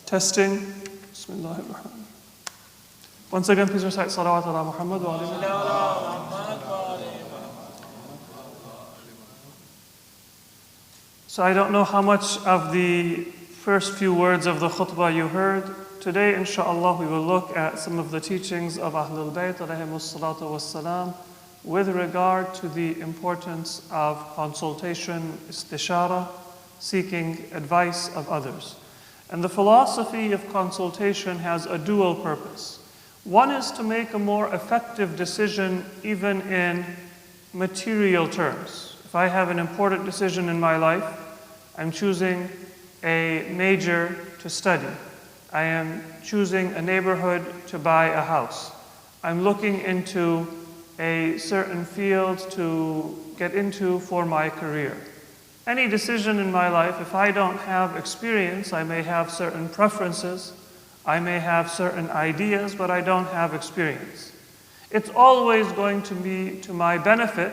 Testing. Bismillahirrahmanirrahim. Once again, please recite salawat ala Muhammad wa alayhi. So I don't know how much of the first few words of the khutbah you heard. Today, inshallah, we will look at some of the teachings of Ahlul Bayt alayhimus salatu wassalam with regard to the importance of consultation, istishara, seeking advice of others. And the philosophy of consultation has a dual purpose. One is to make a more effective decision even in material terms. If I have an important decision in my life, I'm choosing a major to study. I am choosing a neighborhood to buy a house. I'm looking into a certain field to get into for my career. Any decision in my life, if I don't have experience, I may have certain preferences, I may have certain ideas, but I don't have experience. It's always going to be to my benefit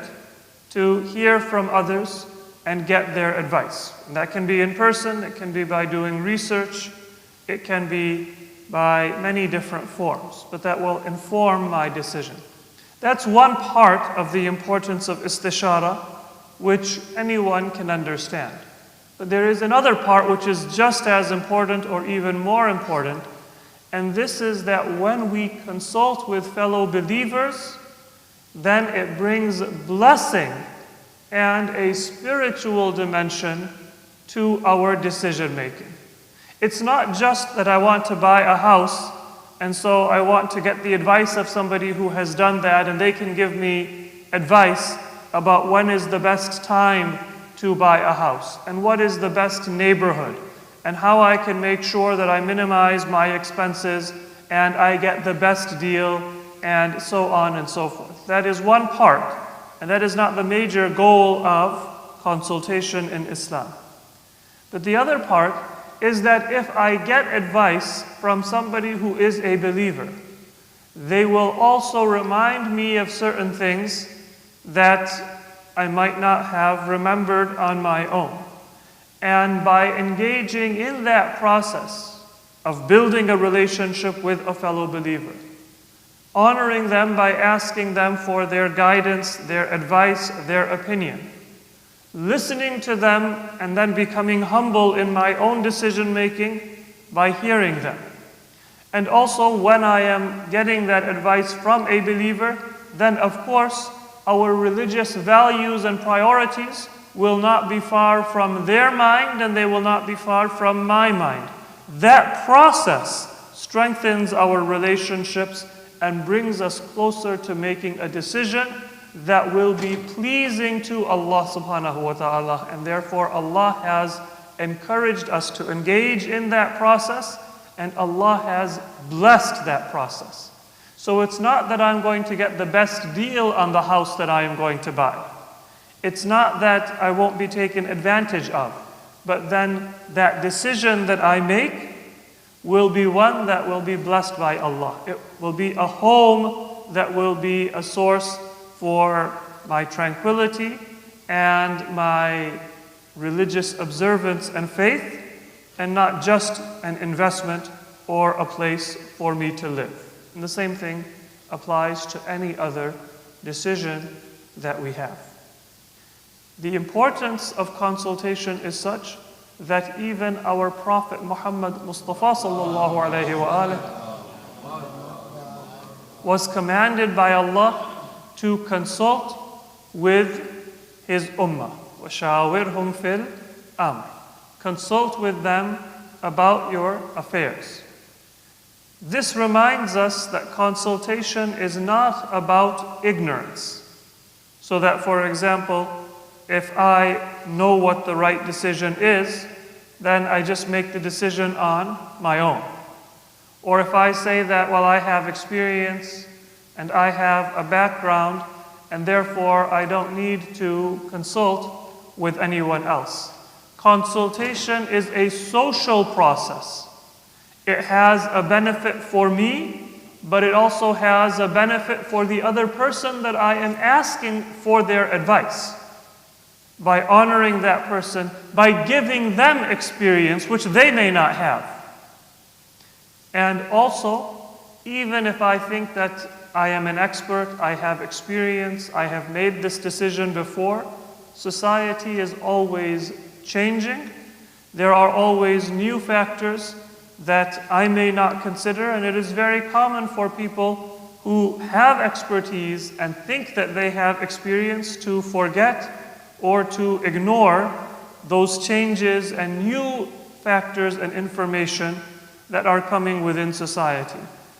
to hear from others and get their advice. And that can be in person, it can be by doing research, it can be by many different forms, but that will inform my decision. That's one part of the importance of istishara, which anyone can understand. But there is another part which is just as important or even more important, and this is that when we consult with fellow believers, then it brings blessing and a spiritual dimension to our decision making. It's not just that I want to buy a house, and so I want to get the advice of somebody who has done that, and they can give me advice about when is the best time to buy a house, and what is the best neighborhood, and how I can make sure that I minimize my expenses, and I get the best deal, and so on and so forth. That is one part, and that is not the major goal of consultation in Islam. But the other part is that if I get advice from somebody who is a believer, they will also remind me of certain things that I might not have remembered on my own. And by engaging in that process of building a relationship with a fellow believer, honoring them by asking them for their guidance, their advice, their opinion, listening to them and then becoming humble in my own decision making by hearing them. And also when I am getting that advice from a believer, then of course our religious values and priorities will not be far from their mind, and they will not be far from my mind. That process strengthens our relationships and brings us closer to making a decision that will be pleasing to Allah subhanahu wa ta'ala. And therefore Allah has encouraged us to engage in that process, and Allah has blessed that process. So it's not that I'm going to get the best deal on the house that I am going to buy. It's not that I won't be taken advantage of. But then that decision that I make will be one that will be blessed by Allah. It will be a home that will be a source for my tranquility and my religious observance and faith, and not just an investment or a place for me to live. And the same thing applies to any other decision that we have. The importance of consultation is such that even our Prophet Muhammad Mustafa sallallahu alayhi wa was commanded by Allah to consult with his ummah. وَشَاوِرْهُمْ فِي الْأَمْرِ. Consult with them about your affairs. This reminds us that consultation is not about ignorance. So that, for example, if I know what the right decision is, then I just make the decision on my own. Or if I say that, well, I have experience and I have a background, and therefore I don't need to consult with anyone else. Consultation is a social process. It has a benefit for me, but it also has a benefit for the other person that I am asking for their advice. By honoring that person, by giving them experience which they may not have. And also, even if I think that I am an expert, I have experience, I have made this decision before, society is always changing. There are always new factors that I may not consider, and it is very common for people who have expertise and think that they have experience to forget or to ignore those changes and new factors and information that are coming within society.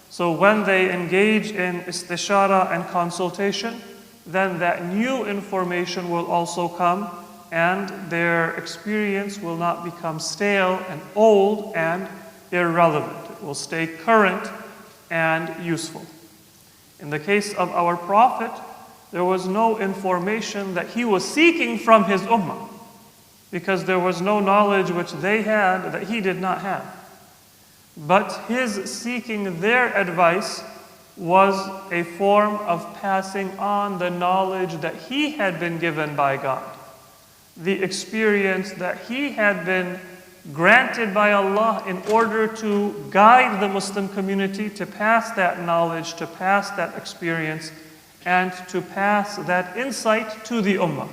So when they engage in istishara and consultation, then that new information will also come, and their experience will not become stale and old and irrelevant. It will stay current and useful. In the case of our Prophet, there was no information that he was seeking from his ummah, because there was no knowledge which they had that he did not have. But his seeking their advice was a form of passing on the knowledge that he had been given by God, the experience that he had been granted by Allah in order to guide the Muslim community to pass that knowledge, to pass that experience, and to pass that insight to the ummah.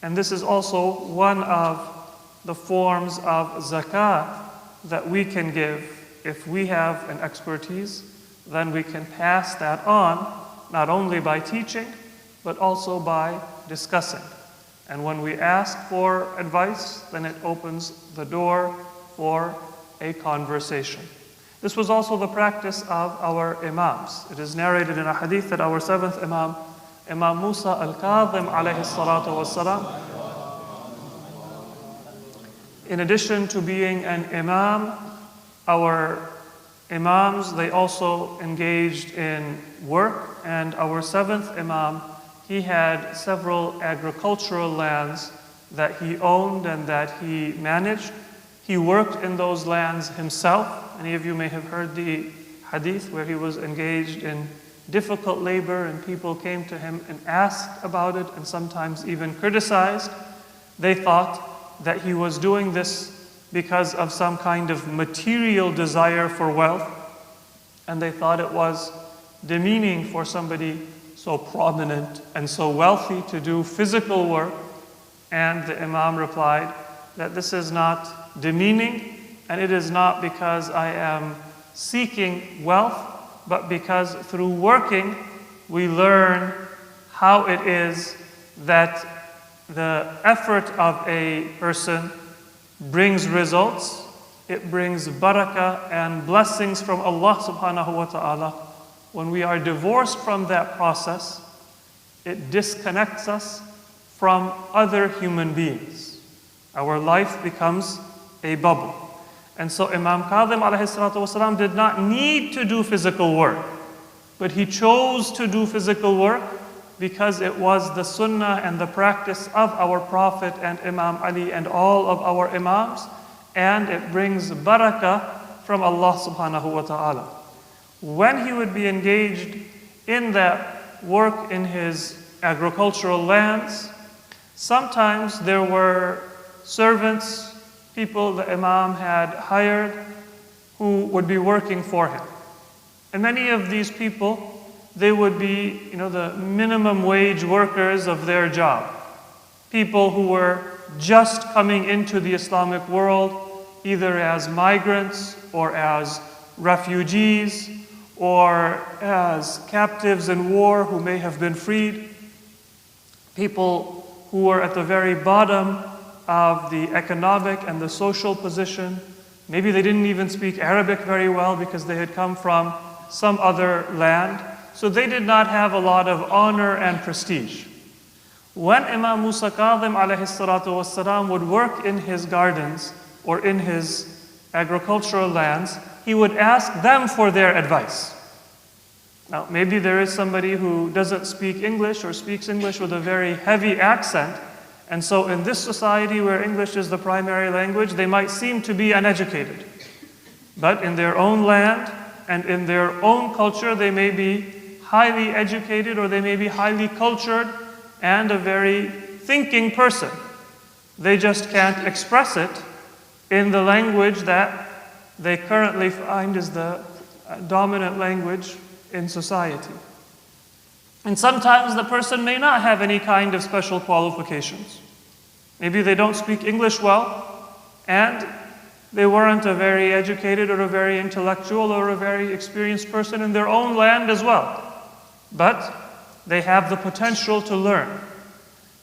And this is also one of the forms of zakat that we can give. If we have an expertise, then we can pass that on, not only by teaching, but also by discussing. And when we ask for advice, then it opens the door for a conversation. This was also the practice of our imams. It is narrated in a hadith that our seventh imam, Imam Musa al-Kadhim alayhi salatu wassalam, in addition to being an imam, our imams, they also engaged in work. And our seventh imam, he had several agricultural lands that he owned and that he managed. He worked in those lands himself. Many of you may have heard the hadith where he was engaged in difficult labor and people came to him and asked about it and sometimes even criticized. They thought that he was doing this because of some kind of material desire for wealth, and they thought it was demeaning for somebody so prominent and so wealthy to do physical work. And the Imam replied that this is not demeaning, and it is not because I am seeking wealth, but because through working we learn how it is that the effort of a person brings results. It brings barakah and blessings from Allah subhanahu wa ta'ala. When we are divorced from that process, it disconnects us from other human beings. Our life becomes a bubble. And so Imam Kadhim alayhi salatu wasalam did not need to do physical work, but he chose to do physical work because it was the sunnah and the practice of our Prophet and Imam Ali and all of our imams, and it brings barakah from Allah subhanahu wa ta'ala. When he would be engaged in that work in his agricultural lands, sometimes there were servants, people the Imam had hired, who would be working for him. And many of these people, they would be, the minimum wage workers of their job. People who were just coming into the Islamic world, either as migrants or as refugees or as captives in war who may have been freed. People who were at the very bottom of the economic and the social position. Maybe they didn't even speak Arabic very well because they had come from some other land. So they did not have a lot of honor and prestige. When Imam Musa Kadhim alayhi salatu wassalam would work in his gardens or in his agricultural lands, he would ask them for their advice. Now, maybe there is somebody who doesn't speak English or speaks English with a very heavy accent, and so in this society where English is the primary language, they might seem to be uneducated. But in their own land and in their own culture, they may be highly educated or they may be highly cultured and a very thinking person. They just can't express it in the language that they currently find is the dominant language in society. And sometimes the person may not have any kind of special qualifications. Maybe they don't speak English well, and they weren't a very educated or a very intellectual or a very experienced person in their own land as well. But they have the potential to learn.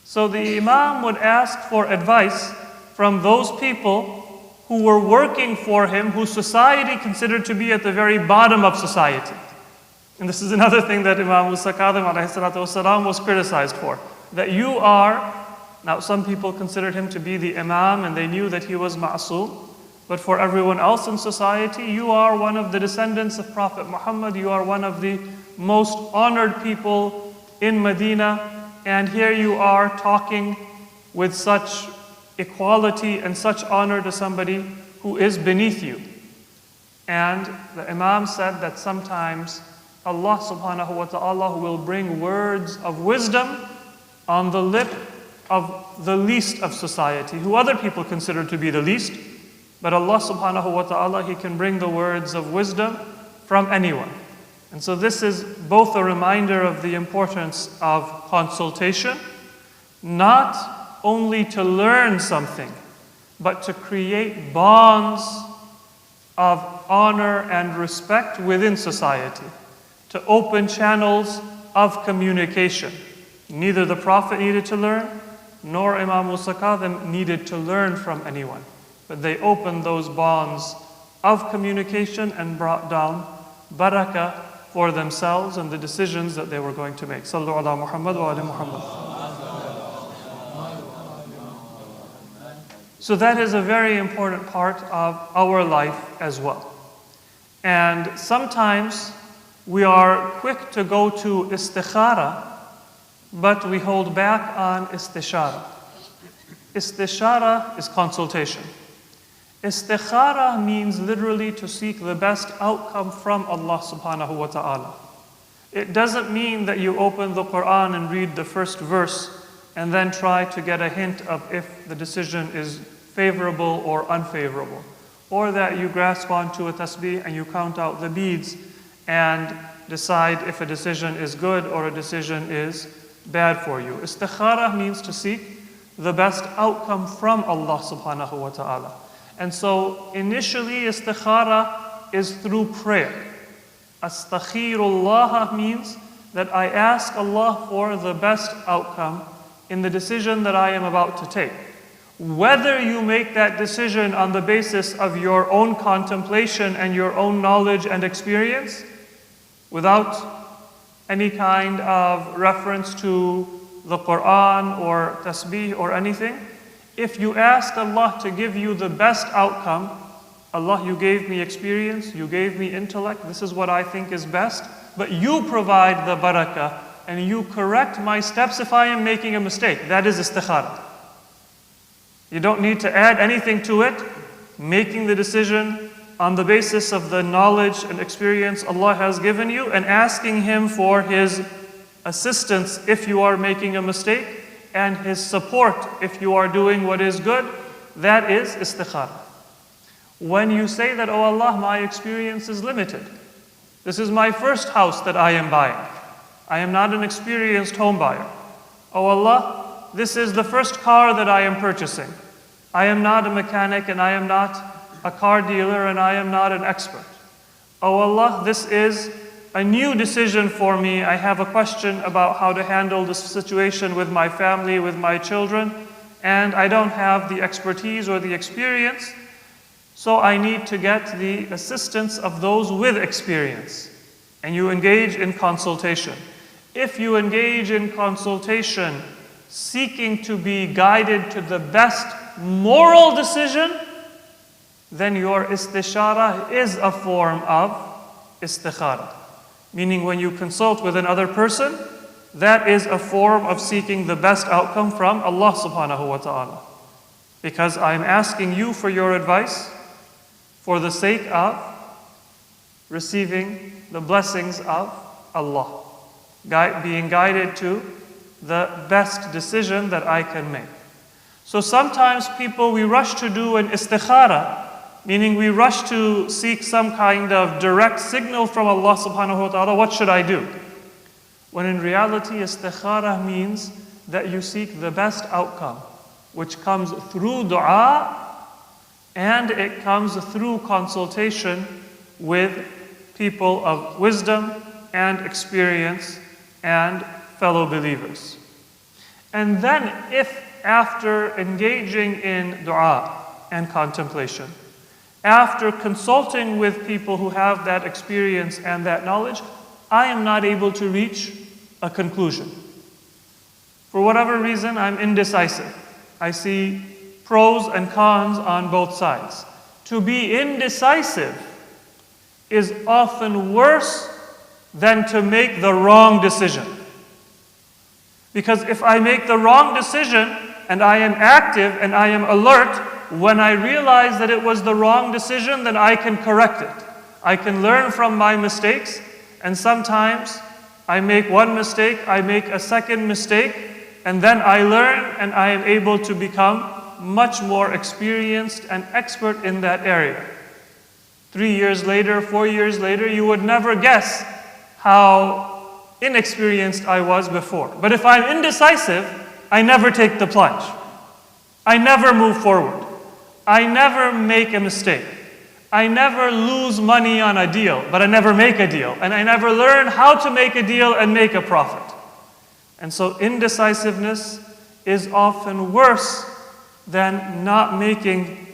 So the Imam would ask for advice from those people who were working for him, whose society considered to be at the very bottom of society. And this is another thing that Imam al-Kadhim was criticized for. That you are, now some people considered him to be the Imam and they knew that he was ma'soom. But for everyone else in society, you are one of the descendants of Prophet Muhammad. You are one of the most honored people in Medina. And here you are talking with such equality and such honor to somebody who is beneath you. And the Imam said that sometimes Allah subhanahu wa ta'ala will bring words of wisdom on the lip of the least of society, who other people consider to be the least. But Allah subhanahu wa ta'ala, He can bring the words of wisdom from anyone. And so this is both a reminder of the importance of consultation, not only to learn something, but to create bonds of honor and respect within society, to open channels of communication. Neither the Prophet needed to learn, nor Imam al-Kadhim needed to learn from anyone. But they opened those bonds of communication and brought down barakah for themselves and the decisions that they were going to make. Sallu ala Muhammad wa ala Muhammad. So that is a very important part of our life as well. And sometimes we are quick to go to istikhara, but we hold back on istishara. Istishara is consultation. Istikhara means literally to seek the best outcome from Allah subhanahu wa ta'ala. It doesn't mean that you open the Quran and read the first verse and then try to get a hint of if the decision is favorable or unfavorable. Or that you grasp onto a tasbih and you count out the beads and decide if a decision is good or a decision is bad for you. Istikhara means to seek the best outcome from Allah subhanahu wa ta'ala. And so initially istikhara is through prayer. Astaghfirullah means that I ask Allah for the best outcome in the decision that I am about to take. Whether you make that decision on the basis of your own contemplation and your own knowledge and experience, without any kind of reference to the Quran or tasbih or anything, if you ask Allah to give you the best outcome, Allah, you gave me experience, you gave me intellect, this is what I think is best, but you provide the barakah and you correct my steps if I am making a mistake. That is istikhara. You don't need to add anything to it. Making the decision on the basis of the knowledge and experience Allah has given you and asking Him for His assistance if you are making a mistake and His support if you are doing what is good, that is istikhara. When you say that, oh Allah, my experience is limited. This is my first house that I am buying. I am not an experienced home buyer. Oh Allah, this is the first car that I am purchasing. I am not a mechanic and I am not a car dealer and I am not an expert. Oh Allah, this is a new decision for me. I have a question about how to handle this situation with my family, with my children, and I don't have the expertise or the experience, so I need to get the assistance of those with experience. And you engage in consultation. If you engage in consultation, seeking to be guided to the best moral decision, then your istishara is a form of istikhara. Meaning when you consult with another person, that is a form of seeking the best outcome from Allah subhanahu wa ta'ala. Because I'm asking you for your advice for the sake of receiving the blessings of Allah. Being guided to the best decision that I can make. So sometimes people, we rush to do an istikhara meaning we rush to seek some kind of direct signal from Allah subhanahu wa ta'ala, what should I do? When in reality, istikhara means that you seek the best outcome, which comes through dua, and it comes through consultation with people of wisdom and experience and fellow believers. And then if after engaging in dua and contemplation, after consulting with people who have that experience and that knowledge, I am not able to reach a conclusion. For whatever reason, I'm indecisive. I see pros and cons on both sides. To be indecisive is often worse than to make the wrong decision. Because if I make the wrong decision and I am active and I am alert, when I realize that it was the wrong decision, then I can correct it. I can learn from my mistakes, and sometimes I make one mistake, I make a second mistake, and then I learn and I am able to become much more experienced and expert in that area. 3 years later, 4 years later, you would never guess how inexperienced I was before. But if I'm indecisive, I never take the plunge. I never move forward. I never make a mistake. I never lose money on a deal, but I never make a deal. And I never learn how to make a deal and make a profit. And so indecisiveness is often worse than not making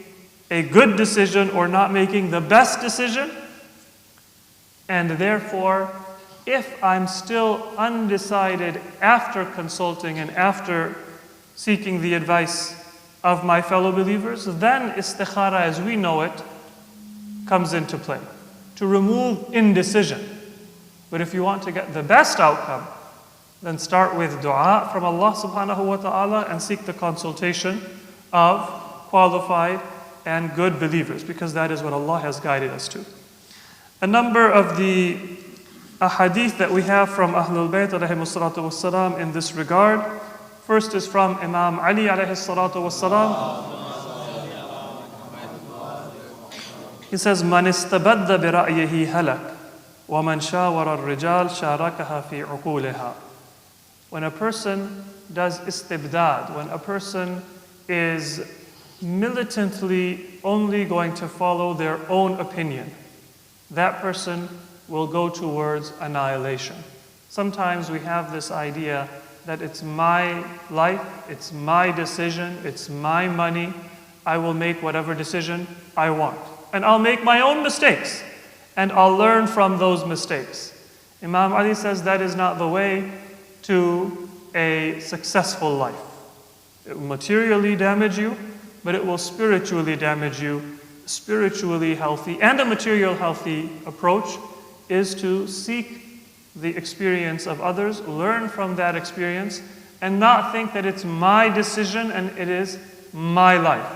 a good decision or not making the best decision. And therefore, if I'm still undecided after consulting and after seeking the advice of my fellow believers, then istikhara as we know it comes into play, to remove indecision. But if you want to get the best outcome, then start with dua from Allah subhanahu wa ta'ala and seek the consultation of qualified and good believers, because that is what Allah has guided us to. A number of the ahadith that we have from Ahlul Bayt alayhimus salatu wassalam in this regard. First is from Imam Ali alayhi salatu wassalam. He says, "Man istabadda bi ra'yihi halak, wa man shawara ar-rijal sharakaha fi 'uquliha." When a person does istibdad, when a person is militantly only going to follow their own opinion, that person will go towards annihilation. Sometimes we have this idea that it's my life, it's my decision, it's my money, I will make whatever decision I want. And I'll make my own mistakes, and I'll learn from those mistakes. Imam Ali says that is not the way to a successful life. It will materially damage you, but it will spiritually damage you. Spiritually healthy and a material healthy approach is to seek the experience of others, learn from that experience, and not think that it's my decision and it is my life.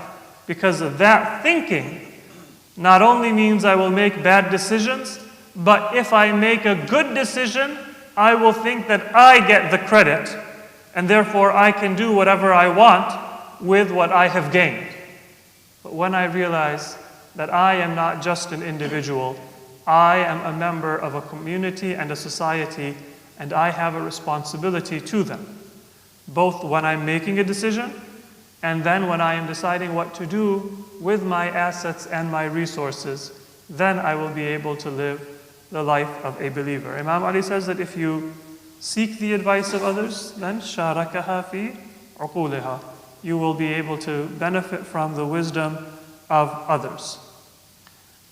Because of that thinking not only means I will make bad decisions, but if I make a good decision, I will think that I get the credit, and therefore I can do whatever I want with what I have gained. But when I realize that I am not just an individual, I am a member of a community and a society, and I have a responsibility to them, both when I'm making a decision and then when I am deciding what to do with my assets and my resources, then I will be able to live the life of a believer. Imam Ali says that if you seek the advice of others, then sharakaha fi 'uquliha. You will be able to benefit from the wisdom of others.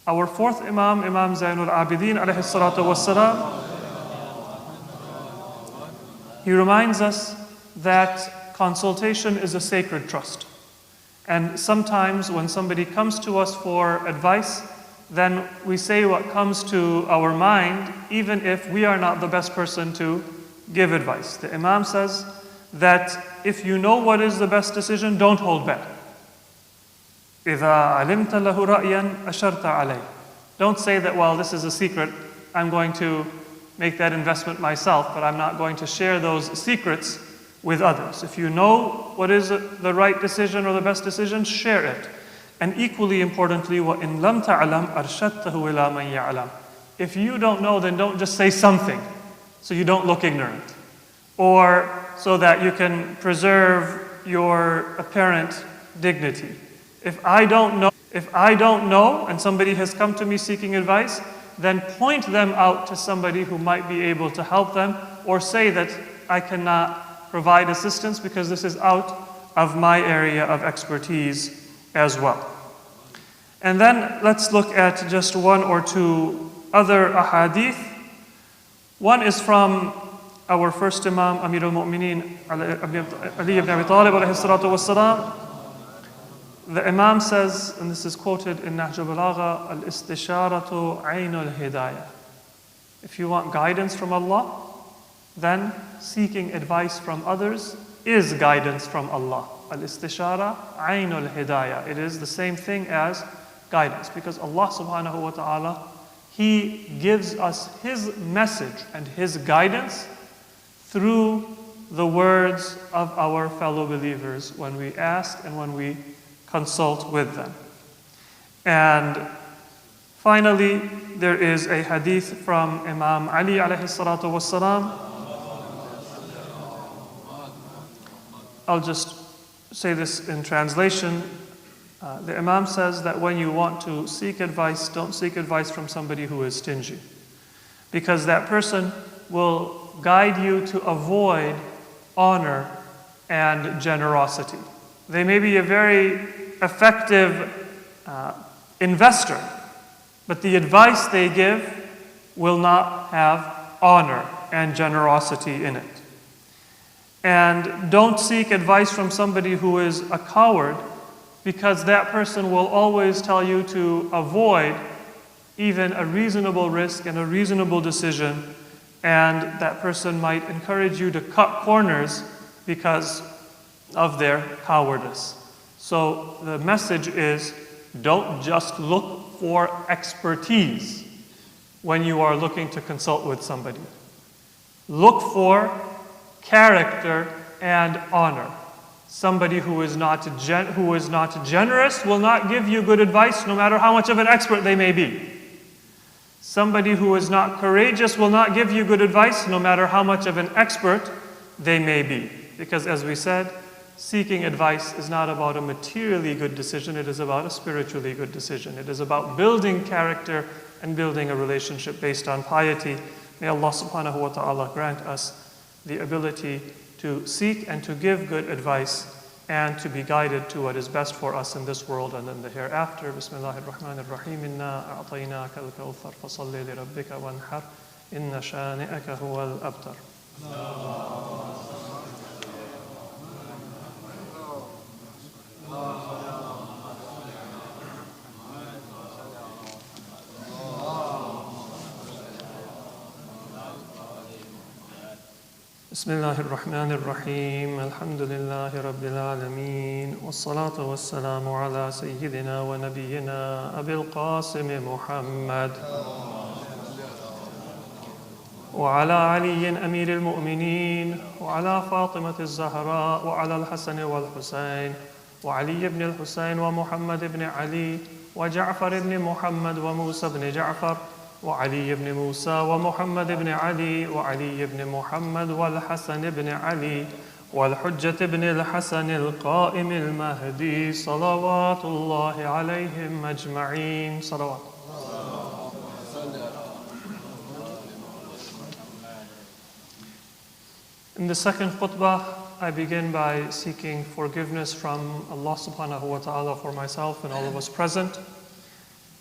Our fourth Imam, Imam Zainul Abidin alayhi salatu wassalam, he reminds us that consultation is a sacred trust. And sometimes when somebody comes to us for advice, then we say what comes to our mind, even if we are not the best person to give advice. The Imam says that if you know what is the best decision, don't hold back. إِذَا عَلِمْتَ لَهُ رَأْيًا أَشَرْتَ عَلَيْهِ. Don't say that, well, this is a secret, I'm going to make that investment myself, but I'm not going to share those secrets with others. If you know what is the right decision or the best decision, share it. And equally importantly, وَإِن لَمْ تَعْلَمْ أَرْشَدْتَهُ إِلَى مَنْ يَعْلَمْ. If you don't know, then don't just say something, so you don't look ignorant, or so that you can preserve your apparent dignity. If I don't know, and somebody has come to me seeking advice, then point them out to somebody who might be able to help them, or say that I cannot provide assistance because this is out of my area of expertise as well. And then let's look at just one or two other ahadith. One is from our first Imam, Amir al-Mu'mineen, Ali ibn Abi Talib alayhi salatu wassalam. The Imam says, and this is quoted in Nahj al-Balagha, al-istisharatu aynul hidayah. If you want guidance from Allah, then seeking advice from others is guidance from Allah. Al-istishara aynul hidayah. It is the same thing as guidance, because Allah subhanahu wa ta'ala, He gives us His message and His guidance through the words of our fellow believers when we ask and when we consult with them. And finally, there is a hadith from Imam Ali alayhi salatu wassalam. I'll just say this in translation. The Imam says that when you want to seek advice, don't seek advice from somebody who is stingy, because that person will guide you to avoid honor and generosity. They may be a very effective investor, but the advice they give will not have honor and generosity in it. And don't seek advice from somebody who is a coward, because that person will always tell you to avoid even a reasonable risk and a reasonable decision, and that person might encourage you to cut corners because of their cowardice. So the message is, don't just look for expertise when you are looking to consult with somebody. Look for character and honor. Somebody who is not generous will not give you good advice, no matter how much of an expert they may be. Somebody who is not courageous will not give you good advice, no matter how much of an expert they may be. Because as we said, seeking advice is not about a materially good decision, it is about a spiritually good decision. It is about building character and building a relationship based on piety. May Allah subhanahu wa ta'ala grant us the ability to seek and to give good advice and to be guided to what is best for us in this world and in the hereafter. Bismillahir Rahmanir Rahim. Inna a'tainaka al-kawthar fasalli li rabbika wanhar. Inna shani'aka huwal abtar. بسم الله الرحمن الرحيم الحمد لله رب العالمين والصلاة والسلام على سيدنا ونبينا أبي القاسم محمد وعلى علي أمير المؤمنين وعلى فاطمة الزهراء وعلى الحسن والحسين وعلي بن الحسين ومحمد بن علي وجعفر بن محمد وموسى بن جعفر وعلي بن موسى ومحمد بن علي وعلي بن محمد والحسن بن علي والحجة بن الحسن القائم المهدي صلوات الله عليهم أجمعين. صلوات. In the second khutbah, I begin by seeking forgiveness from Allah subhanahu wa ta'ala for myself and all of us present,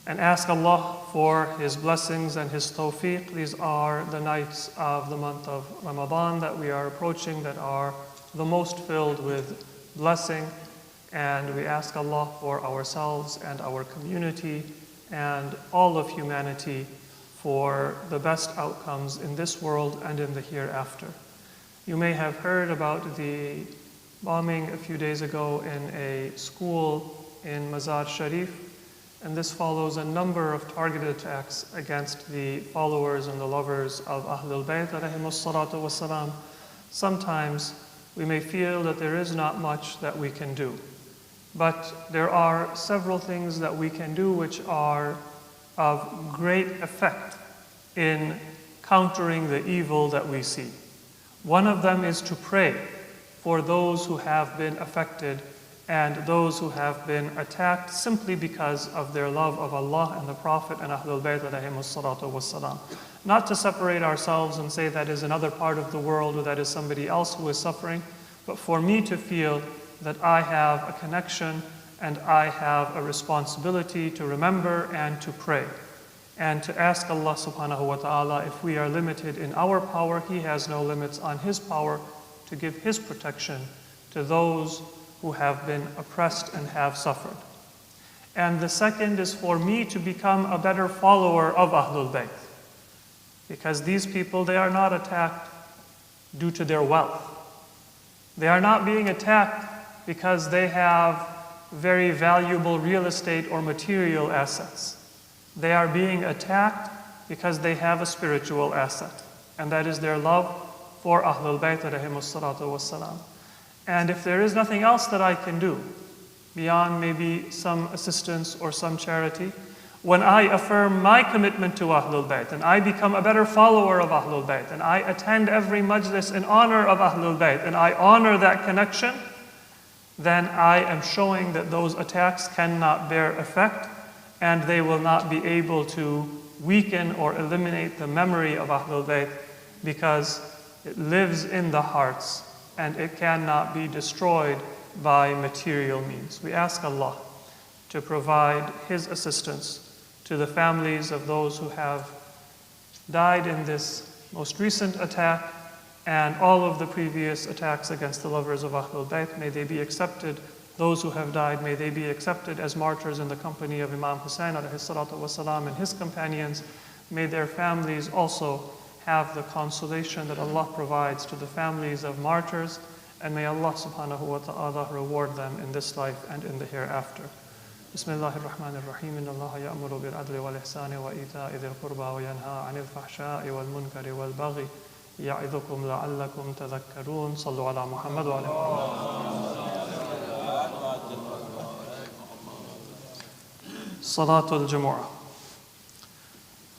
and ask Allah for His blessings and His tawfiq. These are the nights of the month of Ramadan that we are approaching that are the most filled with blessing, and we ask Allah for ourselves and our community and all of humanity for the best outcomes in this world and in the hereafter. You may have heard about the bombing a few days ago in a school in Mazar Sharif, and this follows a number of targeted attacks against the followers and the lovers of Ahlul Bayt alayhimus salatu wassalam. Sometimes we may feel that there is not much that we can do, But there are several things that we can do which are of great effect in countering the evil that we see. One of them is to pray for those who have been affected and those who have been attacked simply because of their love of Allah and the Prophet and Ahlul Bayt alayhimus salatu wassalam. Not to separate ourselves and say that is another part of the world or that is somebody else who is suffering, but for me to feel that I have a connection and I have a responsibility to remember and to pray and to ask Allah subhanahu wa ta'ala, if we are limited in our power, He has no limits on His power, to give His protection to those who have been oppressed and have suffered. And the second is for me to become a better follower of Ahlul Bayt. Because these people, they are not attacked due to their wealth. They are not being attacked because they have very valuable real estate or material assets. They are being attacked because they have a spiritual asset, and that is their love for Ahlul Bayt alayhimus salatu wassalam. And if there is nothing else that I can do beyond maybe some assistance or some charity, when I affirm my commitment to Ahlul Bayt and I become a better follower of Ahlul Bayt and I attend every majlis in honor of Ahlul Bayt and I honor that connection, then I am showing that those attacks cannot bear effect and they will not be able to weaken or eliminate the memory of Ahlul Bayt, because it lives in the hearts and it cannot be destroyed by material means. We ask Allah to provide His assistance to the families of those who have died in this most recent attack and all of the previous attacks against the lovers of Ahlul Bayt. May they be accepted. Those who have died, may they be accepted as martyrs in the company of Imam Hussein alayhi salatu wasalam and his companions. May their families also have the consolation that Allah provides to the families of martyrs, and may Allah subhanahu wa ta'ala reward them in this life and in the hereafter. Bismillahir Rahmanir Rahim. Inna Allah ya'muru bil adli wal ihsani wa ita'i dhil qurba wa yanha 'anil fahsha'i wal munkari wal baghi ya'idhukum la'allakum tadhakkarun. Sallu ala Muhammad wa ala Muhammad. Salatul Jumu'ah.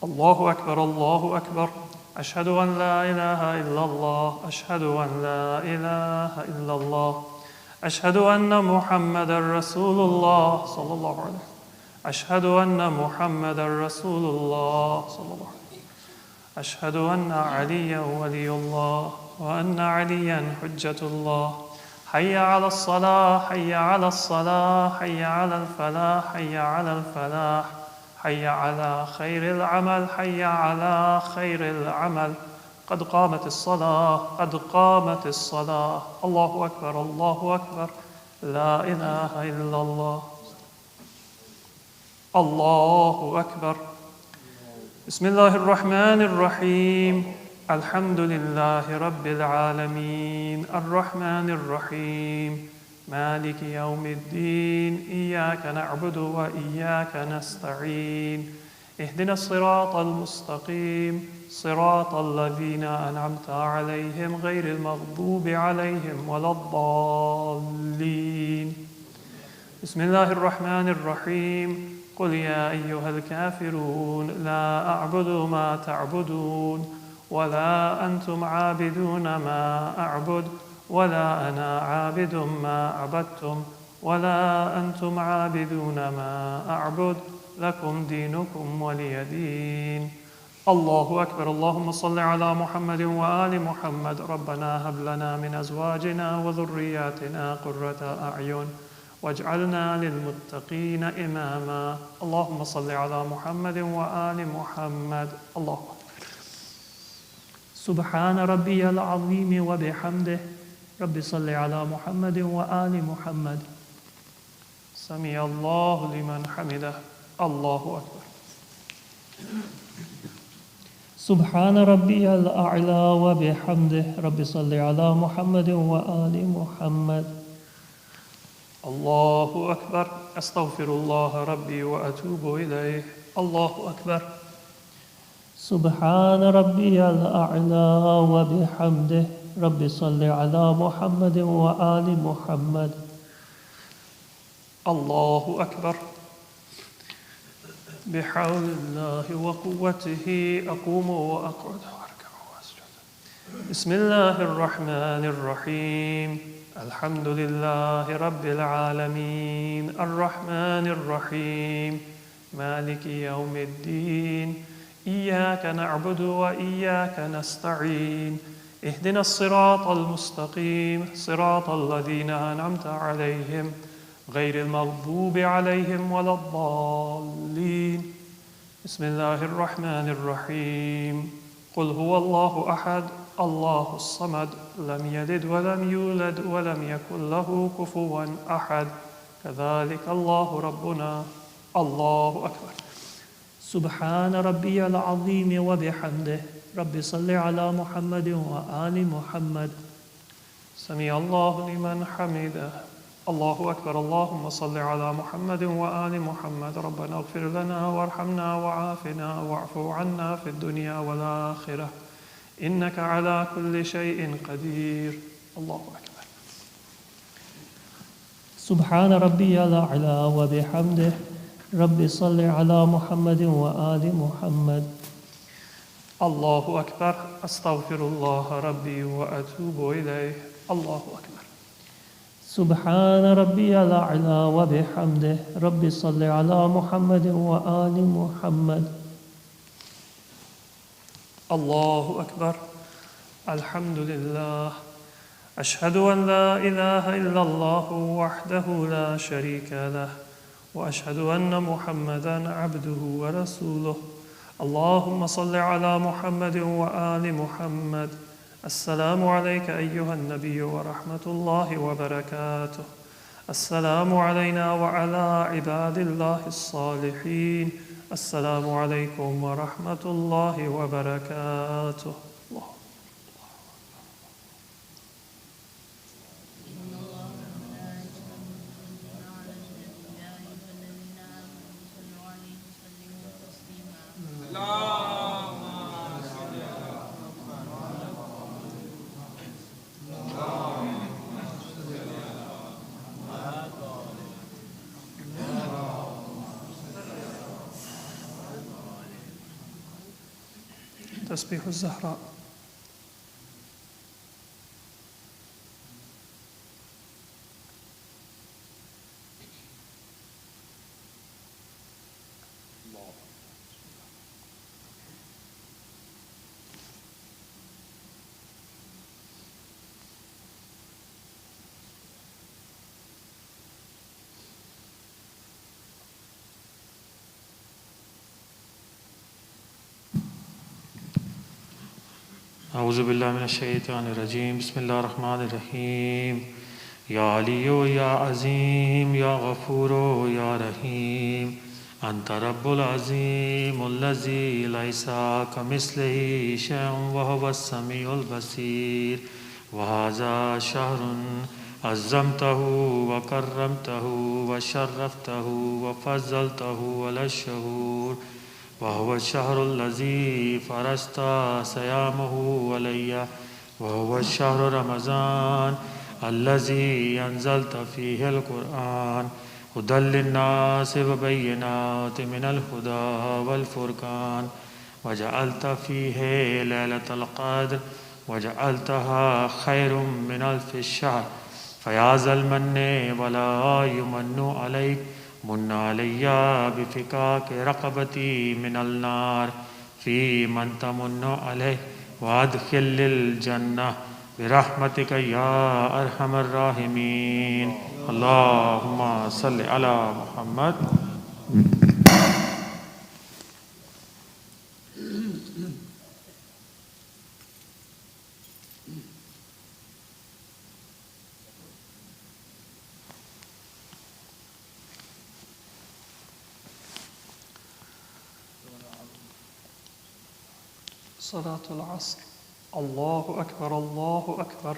Allahu Akbar, Allahu Akbar. Ashhadu an la ilaha illallah. Ashhadu an la ilaha illallah. Ashhadu anna Muhammadar Rasulullah sallallahu alayhi. Ashhadu anna Muhammadar Rasulullah sallallahu alayhi. Ashhadu anna Aliyan waliyullah wa anna Aliyan hujjatullah. حي على الصلاة حي على الصلاة حي على الفلاح حي على الفلاح حي على خير العمل حي على خير العمل قد قامت الصلاة قد قامت الصلاة الله أكبر الله أكبر لا إله إلا الله الله أكبر بسم الله الرحمن الرحيم الحمد لله رب العالمين الرحمن الرحيم مالك يوم الدين إياك نعبد وإياك نستعين اهدنا الصراط المستقيم صراط الذين أنعمت عليهم غير المغضوب عليهم ولا الضالين بسم الله الرحمن الرحيم قل يا أيها الكافرون لا أعبد ما تعبدون ولا أنتم عابدون ما أعبد ولا أنا عابد ما عبدتم ولا أنتم عابدون ما أعبد لكم دينكم ولي دين الله أكبر اللهم صل على محمد وآل محمد ربنا هب لنا من أزواجنا وذرياتنا قرة أعين واجعلنا للمتقين إماما اللهم صل على محمد وآل محمد الله أكبر سبحان ربي العظيم وبحمده رب صل على محمد وآل محمد سمع الله لمن حمده الله أكبر سبحان ربي الأعلى وبحمده رب صل على محمد وآل محمد الله أكبر أستغفر الله ربي وأتوب إليه الله أكبر سبحان ربي الأعلى وبحمده رب صل على محمد وآل محمد الله أكبر. بحول الله وقوته أقوم وأقعد وأركع وأسجد. بسم الله الرحمن الرحيم. الحمد لله رب العالمين الرحمن الرحيم مالك يوم الدين إياك نعبد وإياك نستعين اهدنا الصراط المستقيم صراط الذين أنعمت عليهم غير المغضوب عليهم ولا الضالين. بسم الله الرحمن الرحيم. قل هو الله أحد الله الصمد لم يلد ولم يولد ولم يكن له كفوا أحد كذلك الله ربنا. الله أكبر. سبحان ربي العظيم وبحمده رب صل على محمد وآل محمد. سمع الله لمن حمده. الله أكبر. اللهم صل على محمد وآل محمد. ربنا اغفر لنا وارحمنا وعافنا واعف عنا في الدنيا والآخرة إنك على كل شيء قدير. الله أكبر. سبحان ربي الأعلى وبحمده رب صل على محمد وآل محمد. الله أكبر. أستغفر الله ربي وأتوب إليه. الله أكبر. سبحان ربي الأعلى وبحمده رب صل على محمد وآل محمد. الله أكبر. الحمد لله. أشهد أن لا إله إلا الله وحده لا شريك له وأشهد أن محمدا عبده ورسوله. اللهم صل على محمد وآل محمد. السلام عليك أيها النبي ورحمة الله وبركاته. السلام علينا وعلى عباد الله الصالحين. السلام عليكم ورحمة الله وبركاته. الله. تسبيح الزهراء. أعوذ بالله من الشيطان الرجيم. بسم الله الرحمن الرحيم. يا علي يا عظيم يا غفور يا رحيم أنت رب العظيم الذي ليس كمثله شيء وهو السميع البصير. وهذا شهر عظمته وكرمته وشرفته وفضلته على الشهور وهو الشهر الذي فرضت صيامه علي وهو الشهر رمضان الذي أنزلت فيه القرآن هدى للناس وبينات من الهدى والفرقان وجعلت فيه ليلة القدر وجعلتها خير من ألف الشهر فيا ذا المن ولا يمن عليك من علي بفكاك رقبتي من النار في من تمن عليه وادخل الجنة برحمتك يا أرحم الراحمين. اللهم صل على محمد. صلاة العصر. الله أكبر. الله أكبر.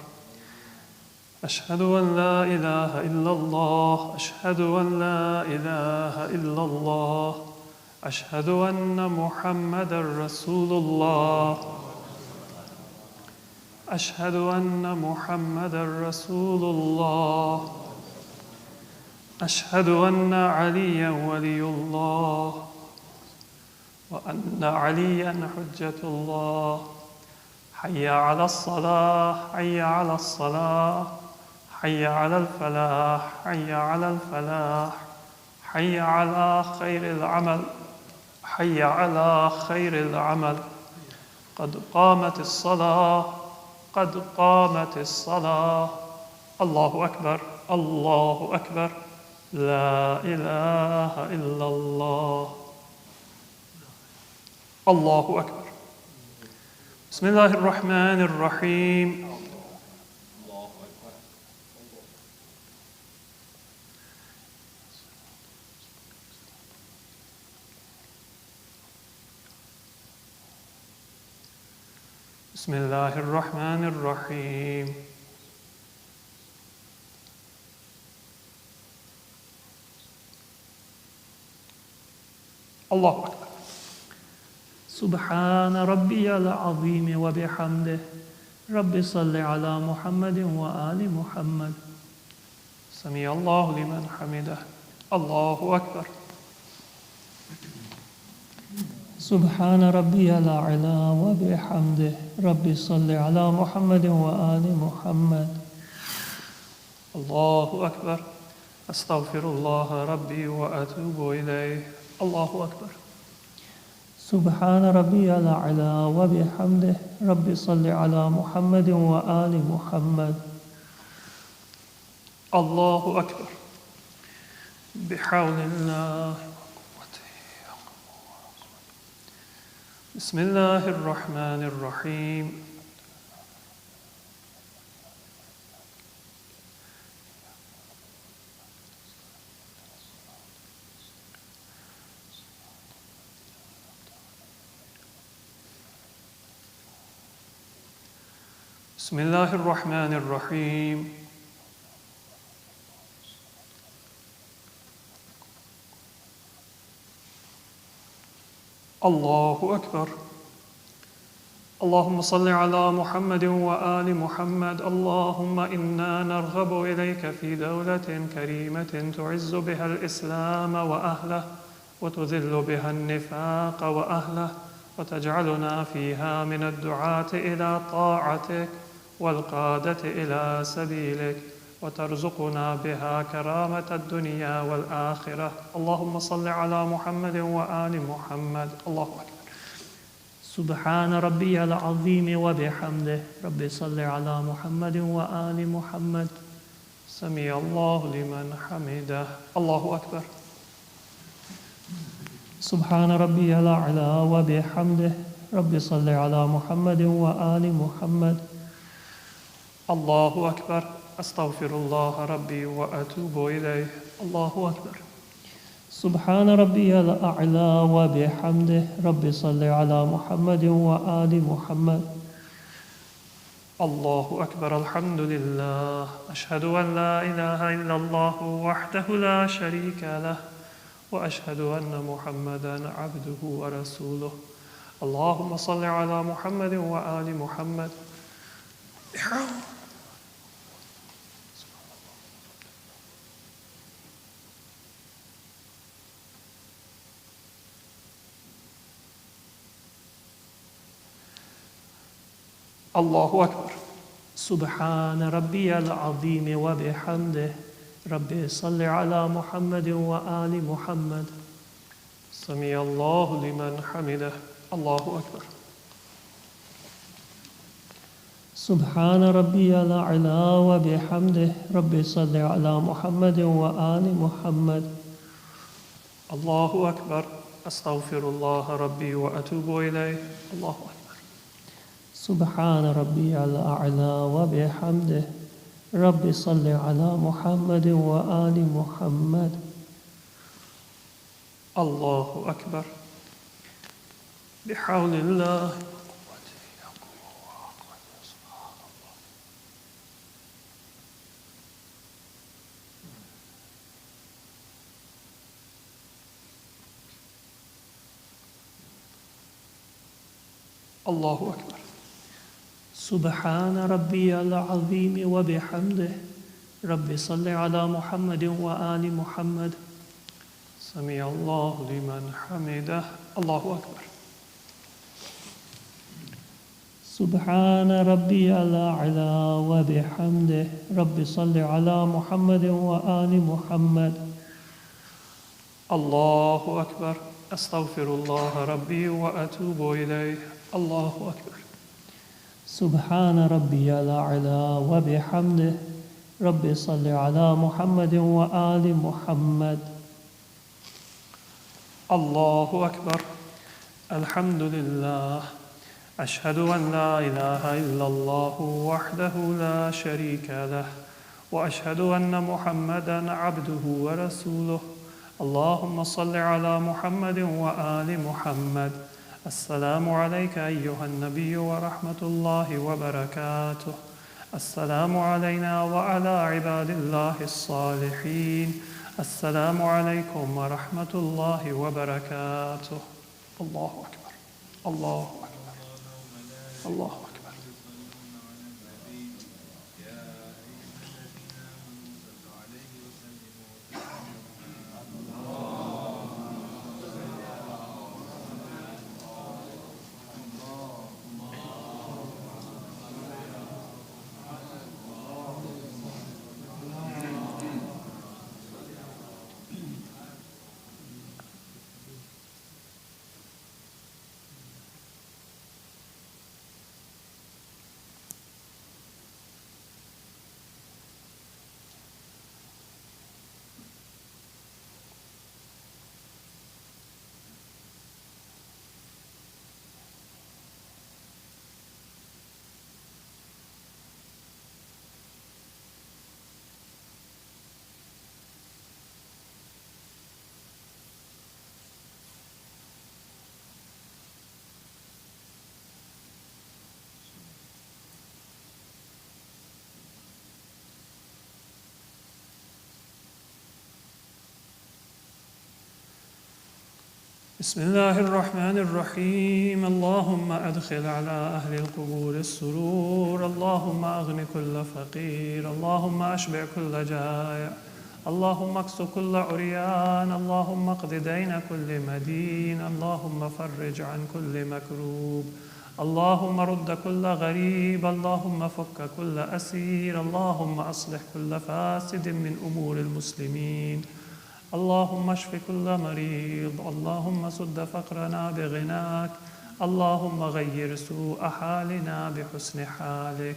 أشهد أن لا إله إلا الله. أشهد أن لا إله إلا الله. أشهد أن محمدا رسول الله. أشهد أن محمدا رسول الله. أشهد أن عليا ولي الله وأن عليا حجة الله. حي على الصلاة حي على الصلاة حي على الفلاح حي على الفلاح حي على خير العمل حي على خير العمل. قد قامت الصلاة قد قامت الصلاة. الله أكبر الله أكبر. لا إله إلا الله. الله أكبر. بسم الله الرحمن الرحيم. بسم الله الرحمن الرحيم. الله أكبر. سبحان ربي العظيم وبحمده رب صل على محمد وآل محمد. سمع الله لمن حمده. الله أكبر. سبحان ربي الأعلى وبحمده رب صل على محمد وآل محمد. الله أكبر. أستغفر الله ربي وأتوب إليه. الله أكبر. سبحان ربي الأعلى وبحمده رب صل على محمد وآل محمد. الله أكبر. بحول الله وقوته. بسم الله الرحمن الرحيم. بسم الله الرحمن الرحيم. الله أكبر. اللهم صل على محمد وآل محمد. اللهم إنا نرغب إليك في دولة كريمة تعز بها الإسلام وأهله وتذل بها النفاق وأهله وتجعلنا فيها من الدعاة إلى طاعتك والقادة إلى سبيلك وترزقنا بها كرامة الدنيا والآخرة. اللهم صل على محمد وآل محمد. الله أكبر. سبحان ربي العظيم وبحمده رب صل على محمد وآل محمد. سمع الله لمن حمده. الله أكبر. سبحان ربي الأعلى وبحمده رب صل على محمد وآل محمد. الله أكبر. أستغفر الله ربي وأتوب إليه. الله أكبر. سبحان ربي الأعلى وبحمده رب صل على محمد وآل محمد. الله أكبر. الحمد لله. أشهد أن لا إله إلا الله وحده لا شريك له وأشهد أن محمدا عبده ورسوله. اللهم صل على محمد وآل محمد. الله أكبر. سبحان ربي العظيم وبحمده رب صل على محمد وآل محمد. سمع الله لمن حمده. الله أكبر. سبحان ربي الأعلى وبحمده رب صل على محمد وآل محمد. الله أكبر. أستغفر الله ربي وأتوب إليه. الله أكبر. سبحان ربي الأعلى وبحمده رب صل على محمد وآل محمد. الله أكبر. بحول الله. الله أكبر. سبحان ربي العظيم وبحمده رب صل على محمد وآل محمد. سمع الله لمن حمده. الله أكبر. سبحان ربي الأعلى وبحمده. رب صل على محمد وآل محمد. الله أكبر. أستغفر الله ربي وأتوب إليه. الله أكبر. سبحان ربي الأعلى وبحمده. رب صل على محمد وآل محمد. الله أكبر. الحمد لله. أشهد أن لا إله إلا الله وحده لا شريك له، وأشهد أن محمدًا عبده ورسوله. اللهم صل على محمد وآل محمد. السلام عليك أيها النبي ورحمة الله وبركاته. السلام علينا وعلى عباد الله الصالحين. السلام عليكم ورحمة الله وبركاته. الله أكبر. الله أكبر. الله أكبر. بسم الله الرحمن الرحيم. اللهم أدخل على أهل القبور السرور. اللهم أغن كل فقير. اللهم أشبع كل جائع. اللهم اكس كل عريان. اللهم اقض دين كل مدين. اللهم فرج عن كل مكروب. اللهم رد كل غريب. اللهم فك كل أسير. اللهم أصلح كل فاسد من أمور المسلمين. اللهم اشف كل مريض. اللهم سد فقرنا بغناك. اللهم غير سوء حالنا بحسن حالك.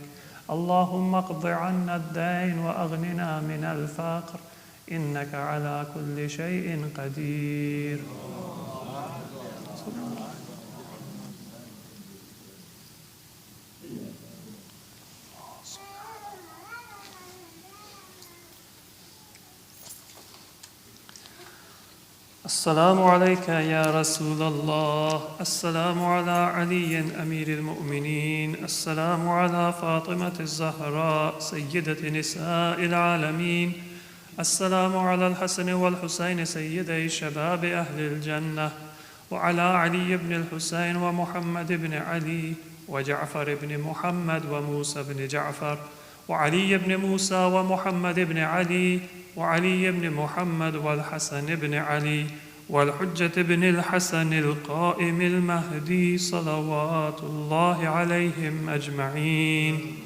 اللهم اقض عنا الدين وأغننا من الفقر، إنك على كل شيء قدير. السلام عليك يا رسول الله. السلام على علي أمير المؤمنين. السلام على فاطمة الزهراء سيدة نساء العالمين. السلام على الحسن والحسين سيدي شباب أهل الجنة، وعلى علي بن الحسين ومحمد بن علي وجعفر بن محمد وموسى بن جعفر وعلي بن موسى ومحمد بن علي وعلي بن محمد والحسن بن علي والحجة بن الحسن القائم المهدي صلوات الله عليهم أجمعين.